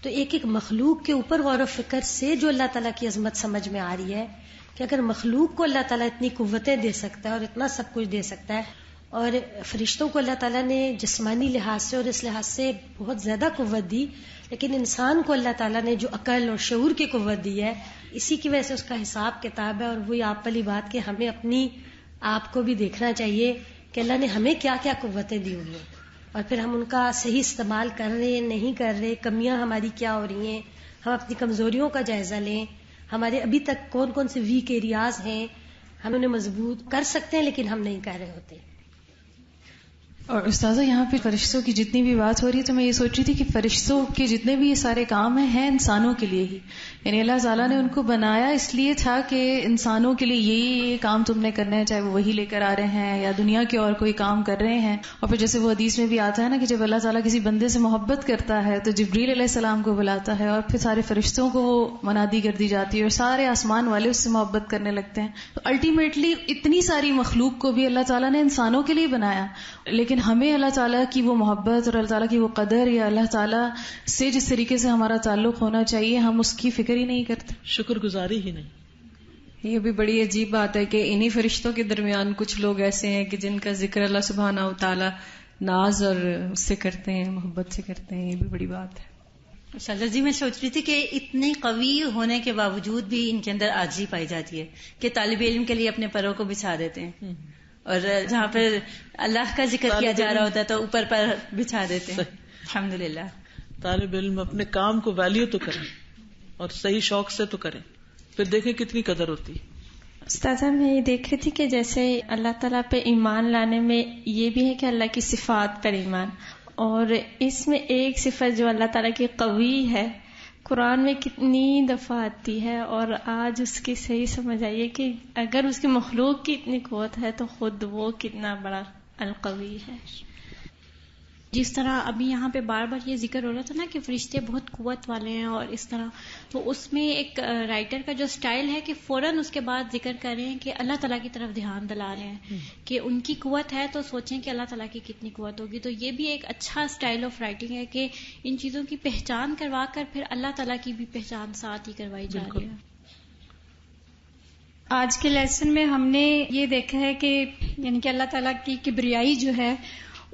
تو ایک ایک مخلوق کے اوپر غور و فکر سے جو اللہ تعالیٰ کی عظمت سمجھ میں آ رہی ہے کہ اگر مخلوق کو اللہ تعالیٰ اتنی قوتیں دے سکتا ہے اور اتنا سب کچھ دے سکتا ہے، اور فرشتوں کو اللہ تعالیٰ نے جسمانی لحاظ سے اور اس لحاظ سے بہت زیادہ قوت دی، لیکن انسان کو اللہ تعالیٰ نے جو عقل اور شعور کی قوت دی ہے، اسی کی وجہ سے اس کا حساب کتاب ہے. اور وہی آپ والی بات کہ ہمیں اپنی آپ کو بھی دیکھنا چاہیے کہ اللہ نے ہمیں کیا کیا قوتیں دی ہوئی ہیں، اور پھر ہم ان کا صحیح استعمال کر رہے ہیں نہیں کر رہے، کمیاں ہماری کیا ہو رہی ہیں. ہم اپنی کمزوریوں کا جائزہ لیں، ہمارے ابھی تک کون کون سے ویک ایریاز ہیں، ہم انہیں مضبوط کر سکتے ہیں لیکن ہم نہیں کر رہے ہوتے. اور استاذہ یہاں پہ فرشتوں کی جتنی بھی بات ہو رہی ہے تو میں یہ سوچ رہی تھی کہ فرشتوں کے جتنے بھی یہ سارے کام ہیں انسانوں کے لیے ہی، یعنی اللہ تعالیٰ نے ان کو بنایا اس لیے تھا کہ انسانوں کے لیے یہ کام تم نے کرنا ہے، چاہے وہ وہی لے کر آ رہے ہیں یا دنیا کے اور کوئی کام کر رہے ہیں. اور پھر جیسے وہ حدیث میں بھی آتا ہے نا کہ جب اللہ تعالیٰ کسی بندے سے محبت کرتا ہے تو جبریل علیہ السلام کو بلاتا ہے اور پھر سارے فرشتوں کو وہ منادی کر دی جاتی ہے اور سارے آسمان والے اس سے محبت کرنے لگتے ہیں. تو الٹیمیٹلی اتنی ساری مخلوق کو بھی اللہ تعالیٰ نے انسانوں کے لیے بنایا، لیکن ہمیں اللہ تعالیٰ کی وہ محبت اور اللہ تعالیٰ کی وہ قدر یا اللہ تعالیٰ سے جس طریقے سے ہمارا تعلق ہونا چاہیے ہم اس کی فکر ہی نہیں کرتے، شکر گزاری ہی نہیں. یہ بھی بڑی عجیب بات ہے کہ انہی فرشتوں کے درمیان کچھ لوگ ایسے ہیں کہ جن کا ذکر اللہ سبحانہ و تعالیٰ ناز اور اس سے کرتے ہیں، محبت سے کرتے ہیں. یہ بھی بڑی بات ہے. شاء جی میں سوچ رہی تھی کہ اتنے قوی ہونے کے باوجود بھی ان کے اندر عاجزی پائی جاتی ہے کہ طالب علم کے لیے اپنے پروں کو بچھا دیتے ہیں، اور جہاں پر اللہ کا ذکر کیا جا رہا ہوتا ہے تو اوپر پر بچھا دیتے ہیں. الحمدللہ. طالب علم اپنے کام کو ویلیو تو کریں اور صحیح شوق سے تو کریں، پھر دیکھیں کتنی قدر ہوتی. استاذہ میں یہ دیکھ رہی تھی کہ جیسے اللہ تعالیٰ پہ ایمان لانے میں یہ بھی ہے کہ اللہ کی صفات پر ایمان، اور اس میں ایک صفت جو اللہ تعالیٰ کی قوی ہے قرآن میں کتنی دفعہ آتی ہے، اور آج اس کی صحیح سمجھ آئیے کہ اگر اس کی مخلوق کی اتنی قوت ہے تو خود وہ کتنا بڑا القوی ہے. جس طرح ابھی یہاں پہ بار بار یہ ذکر ہو رہا تھا نا کہ فرشتے بہت قوت والے ہیں اور اس طرح، تو اس میں ایک رائٹر کا جو سٹائل ہے کہ فوراً اس کے بعد ذکر کر رہے ہیں کہ اللہ تعالیٰ کی طرف دھیان دلا رہے ہیں کہ ان کی قوت ہے تو سوچیں کہ اللہ تعالیٰ کی کتنی قوت ہوگی. تو یہ بھی ایک اچھا سٹائل آف رائٹنگ ہے کہ ان چیزوں کی پہچان کروا کر پھر اللہ تعالیٰ کی بھی پہچان ساتھ ہی کروائی جا رہی ہے. آج کے لیسن میں ہم نے یہ دیکھا ہے کہ یعنی کہ اللہ تعالیٰ کی کبریائی جو ہے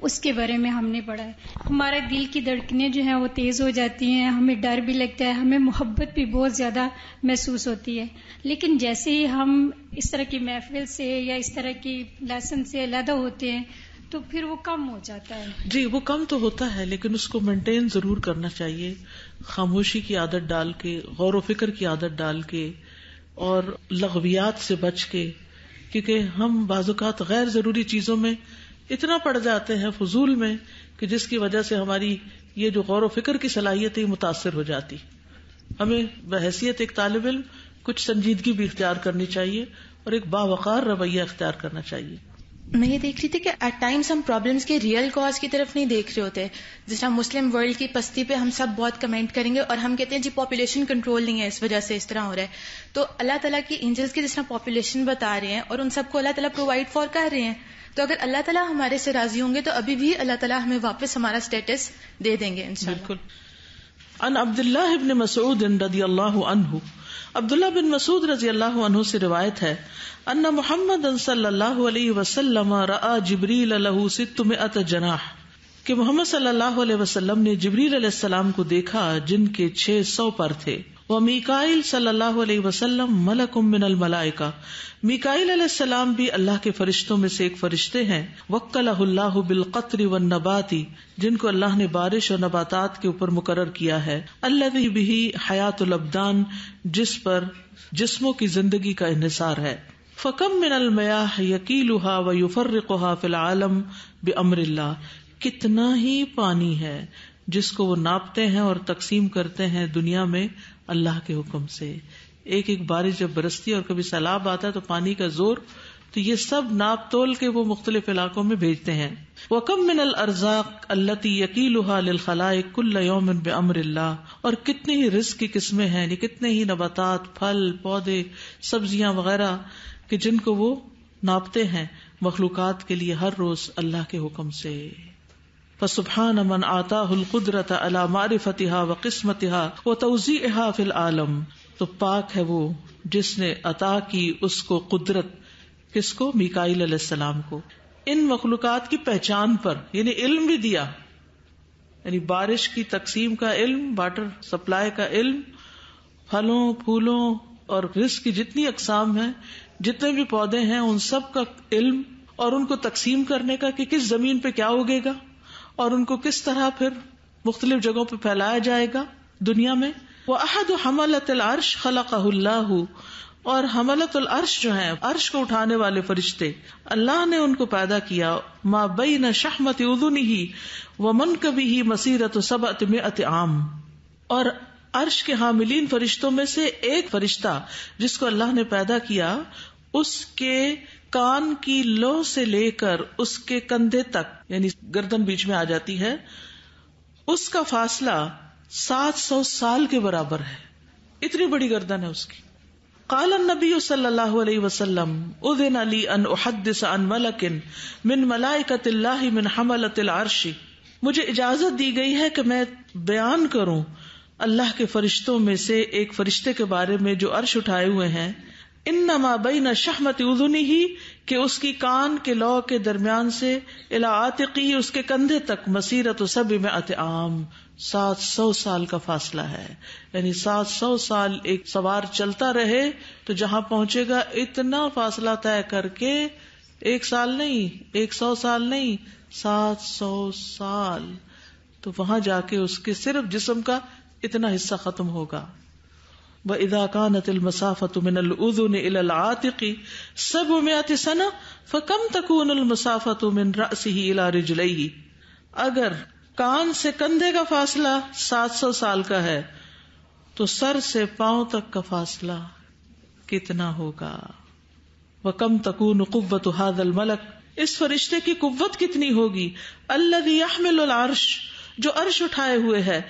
اس کے بارے میں ہم نے پڑھا ہے. ہمارے دل کی دھڑکنیں جو ہیں وہ تیز ہو جاتی ہیں، ہمیں ڈر بھی لگتا ہے، ہمیں محبت بھی بہت زیادہ محسوس ہوتی ہے. لیکن جیسے ہی ہم اس طرح کی محفل سے یا اس طرح کی لیسن سے علیحدہ ہوتے ہیں تو پھر وہ کم ہو جاتا ہے. جی وہ کم تو ہوتا ہے، لیکن اس کو مینٹین ضرور کرنا چاہیے، خاموشی کی عادت ڈال کے، غور و فکر کی عادت ڈال کے، اور لغویات سے بچ کے، کیونکہ ہم بعض اوقات غیر ضروری چیزوں میں اتنا پڑ جاتے ہیں فضول میں کہ جس کی وجہ سے ہماری یہ جو غور و فکر کی صلاحیت ہے متاثر ہو جاتی. ہمیں بحیثیت ایک طالب علم کچھ سنجیدگی بھی اختیار کرنی چاہیے اور ایک باوقار رویہ اختیار کرنا چاہیے. میں یہ دیکھ رہی تھی کہ ایٹ ٹائمز ہم پرابلمس کے ریئل کاز کی طرف نہیں دیکھ رہے ہوتے. جس طرح مسلم ورلڈ کی پستی پہ ہم سب بہت کمنٹ کریں گے اور ہم کہتے ہیں جی پاپولیشن کنٹرول نہیں ہے اس وجہ سے اس طرح ہو رہا ہے. تو اللہ تعالیٰ کی اینجلز کی جس طرح پاپولیشن بتا رہے ہیں اور ان سب کو اللہ تعالیٰ پرووائڈ فار کر رہے ہیں، تو اگر اللہ تعالیٰ ہمارے سے راضی ہوں گے تو ابھی بھی اللہ تعالیٰ ہمیں واپس ہمارا اسٹیٹس دے دیں گے انشاءاللہ. بالکل. عن عبداللہ بن مسعود رضی اللہ عنہ، عبداللہ بن مسعود رضی اللہ عنہ سے روایت ہے ان محمد صلی اللہ علیہ وسلم رأى جبریل له 600 جناح، کہ محمد صلی اللہ علیہ وسلم نے جبریل علیہ السلام کو دیکھا جن کے 600 پر تھے. ومیکائیل صلی اللہ علیہ وسلم ملک من الملائکہ، میکائیل علیہ السلام بھی اللہ کے فرشتوں میں سے ایک فرشتے ہیں. وکلہ اللہ بالقطر والنبات، جن کو اللہ نے بارش اور نباتات کے اوپر مقرر کیا ہے. الذی بہ حیات الابدان، جس پر جسموں کی زندگی کا انحصار ہے. فکم من المیاح یکیلها ویفرقها فی العالم بامر اللہ، کتنا ہی پانی ہے جس کو وہ ناپتے ہیں اور تقسیم کرتے ہیں دنیا میں اللہ کے حکم سے. ایک ایک بارش جب برستی اور کبھی سیلاب آتا ہے تو پانی کا زور، تو یہ سب ناپ تول کے وہ مختلف علاقوں میں بھیجتے ہیں. وَكَم مِّنَ الْأَرْزَاقِ الَّتِي يَكِيلُهَا لِلْخَلَائِقِ كُلَّ يَوْمٍ بِأَمْرِ اللَّهِ، اور کتنی ہی رزق کی قسمیں ہیں، یعنی کتنے ہی نباتات، پھل، پودے، سبزیاں وغیرہ کہ جن کو وہ ناپتے ہیں مخلوقات کے لیے ہر روز اللہ کے حکم سے. فسبحان من آتاہ القدرۃ علی معرفتها وقسمتها وتوزیعها فی العالم، تو پاک ہے وہ جس نے عطا کی اس کو قدرت، کس کو؟ میکائیل علیہ السلام کو، ان مخلوقات کی پہچان پر، یعنی علم بھی دیا، یعنی بارش کی تقسیم کا علم، واٹر سپلائی کا علم، پھلوں پھولوں اور رزق کی جتنی اقسام ہیں، جتنے بھی پودے ہیں ان سب کا علم، اور ان کو تقسیم کرنے کا کہ کس زمین پہ کیا اگے گا اور ان کو کس طرح پھر مختلف جگہوں پہ پھیلایا جائے گا دنیا میں. وَأَحَدُ حَمَلَةِ الْعَرْشِ خَلَقَهُ اللَّهُ، اور حملۃ العرش جو ہیں، عرش کو اٹھانے والے فرشتے، اللہ نے ان کو پیدا کیا. مَا بَيْنَ شَحْمَةِ أُذُنِهِ وَمَنْكَبِهِ مَسِيرَةُ 700 عام، اور عرش کے حاملین فرشتوں میں سے ایک فرشتہ جس کو اللہ نے پیدا کیا، اس کے کان کی لو سے لے کر اس کے کندھے تک، یعنی گردن بیچ میں آ جاتی ہے، اس کا فاصلہ 700 سال کے برابر ہے. اتنی بڑی گردن ہے اس کی. قال النبی صلی اللہ علیہ وسلم اذن لی ان احدث عن ملک من ملائکۃ اللہ من حملۃ العرش، مجھے اجازت دی گئی ہے کہ میں بیان کروں اللہ کے فرشتوں میں سے ایک فرشتے کے بارے میں جو عرش اٹھائے ہوئے ہیں. انما بین شحمت اذنہ کہ اس کی کان کے لو کے درمیان سے الی عاتقی اس کے کندھے تک مسیرت 700 عام 700 سال کا فاصلہ ہے. یعنی 700 سال ایک سوار چلتا رہے تو جہاں پہنچے گا اتنا فاصلہ طے کر کے 1 سال نہیں 100 سال نہیں 700 سال، تو وہاں جا کے اس کے صرف جسم کا اتنا حصہ ختم ہوگا. وَإِذَا كَانَتِ الْمَسَافَةُ مِنَ الْأُذُنِ إِلَى الْعَاتِقِ 700 سَنَةٍ فَكَمْ تَكُونُ الْمَسَافَةُ مِنْ رَأْسِهِ إِلَى رِجْلَيْهِ، اگر کان سے کندھے کا فاصلہ 700 سال کا ہے تو سر سے پاؤں تک کا فاصلہ کتنا ہوگا. وَكَمْ تَكُونُ قُوَّةُ هَذَا الْمَلَكِ، اس فرشتے کی قوت کتنی ہوگی. الَّذِي يَحْمِلُ الْعَرْشَ، جو عرش اٹھائے ہوئے ہے.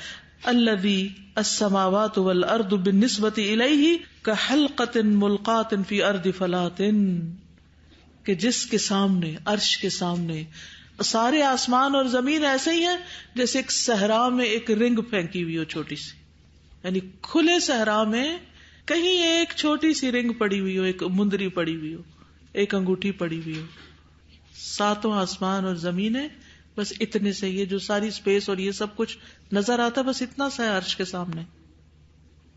الذی السماوات والارض بالنسبۃ الیہ کحلقۃ ملقاۃ فی ارض فلاۃ، کہ جس کے سامنے عرش کے سامنے سارے آسمان اور زمین ایسے ہی ہیں جیسے ایک صحرا میں ایک رنگ پھینکی ہوئی ہو چھوٹی سی، یعنی کھلے صحرا میں کہیں ایک چھوٹی سی رنگ پڑی ہوئی ہو، ایک مندری پڑی ہوئی ہو، ایک انگوٹھی پڑی ہوئی ہو. 7 آسمان اور زمینیں بس اتنے سے، یہ جو ساری اسپیس اور یہ سب کچھ نظر آتا بس اتنا سا ہے عرش کے سامنے.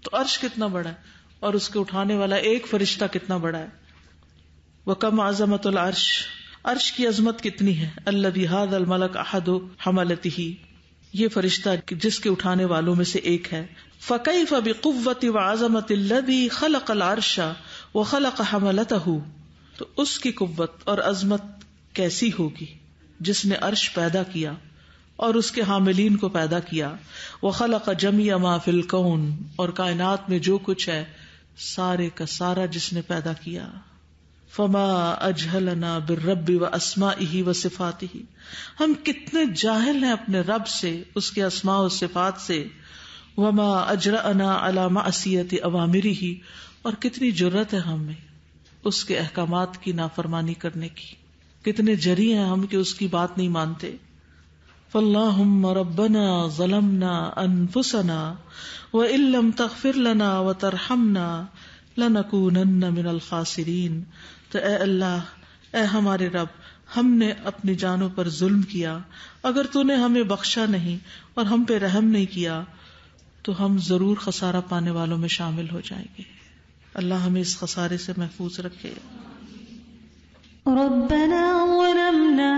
تو عرش کتنا بڑا ہے اور اس کے اٹھانے والا ایک فرشتہ کتنا بڑا ہے. وَكَمْ عَظَمَةُ الْعَرْشِ، عرش کی عظمت کتنی ہے. الَّذِي هَذَا الْمَلَكَ أَحَدُ حَمَلَتِهِ، یہ فرشتہ جس کے اٹھانے والوں میں سے ایک ہے. فَكَيْفَ بِقُوَّةِ وَعَظَمَةِ الَّذِي خَلَقَ الْعَرْشَ وَخَلَقَ حَمَلَتَهُ، تو اس کی قوت اور عظمت کیسی ہوگی جس نے عرش پیدا کیا اور اس کے حاملین کو پیدا کیا. وخلق جميع ما فی الکون، اور کائنات میں جو کچھ ہے سارے کا سارا جس نے پیدا کیا. فما اجہلنا بالرب واسمائہ وصفاتہ، ہم کتنے جاہل ہیں اپنے رب سے، اس کے اسماء و صفات سے. وما اجرأنا علی معصیۃ اوامرہ، اور کتنی جرأت ہے ہمیں اس کے احکامات کی نافرمانی کرنے کی، کتنے جری ہیں ہم کہ اس کی بات نہیں مانتے. فاللہم ربنا ظلمنا انفسنا وان لم تغفر لنا وترحمنا لنکونن من الخاسرین. تو اے اللہ، اے ہمارے رب، ہم نے اپنی جانوں پر ظلم کیا، اگر تو نے ہمیں بخشا نہیں اور ہم پہ رحم نہیں کیا تو ہم ضرور خسارہ پانے والوں میں شامل ہو جائیں گے. اللہ ہمیں اس خسارے سے محفوظ رکھے. ربنا ظلمنا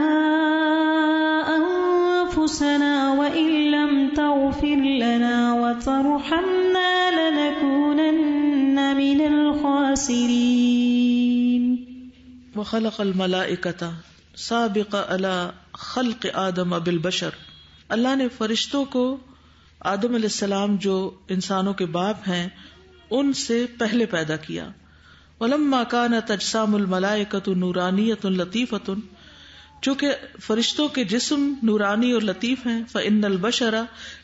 انفسنا وان لم تغفر لنا وترحمنا لنكونن من الخاسرين. وخلق الملائکۃ سابق علی خلق آدم بالبشر، اللہ نے فرشتوں کو آدم علیہ السلام جو انسانوں کے باپ ہیں ان سے پہلے پیدا کیا. ولما كانت اجسام الملائکۃ نورانیۃ لطیفۃ، چونکہ فرشتوں کے جسم نورانی اور لطیف ہیں. فإن البشر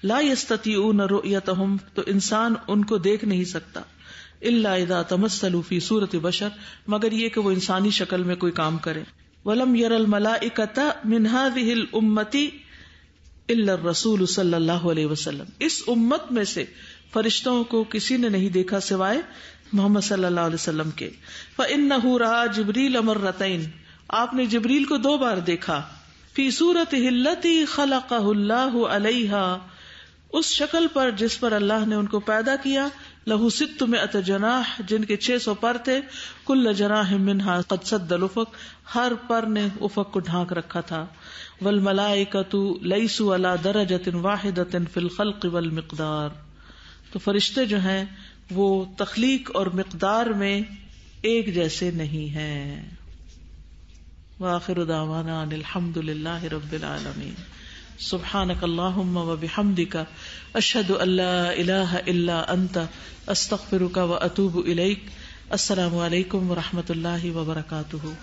لا يستطيعون رؤيتهم، تو انسان ان کو دیکھ نہیں سکتا. الا اذا تمثلوا في صورت بشر، مگر یہ کہ وہ انسانی شکل میں کوئی کام کرے. ولم ير الملائکۃ من هذه الامة الا الرسول صلی اللہ علیہ وسلم، اس امت میں سے فرشتوں کو کسی نے نہیں دیکھا سوائے محمد صلی اللہ علیہ وسلم کے. فإنه رأى جبریل مرتين، آپ نے جبریل کو 2 بار دیکھا. فی صورتہ التی خلقہ اللہ علیہا، اس شکل پر جس پر اللہ نے ان کو پیدا کیا. لہو 600 جناح، جن کے 600 پر تھے. کل جناح منہا قد سد الافق، ہر پر نے افق کو ڈھانک رکھا تھا. والملائکۃ لیسوا علی درجۃ واحدۃ فی الخلق والمقدار، تو فرشتے جو ہیں وہ تخلیق اور مقدار میں ایک جیسے نہیں ہیں. وآخر دعوانا ان الحمد للہ رب العالمین. سبحانک اللہم وبحمدک، اشہد ان لا الہ الا انت، استغفرک واتوب الیک. السلام علیکم ورحمۃ اللہ وبرکاتہ.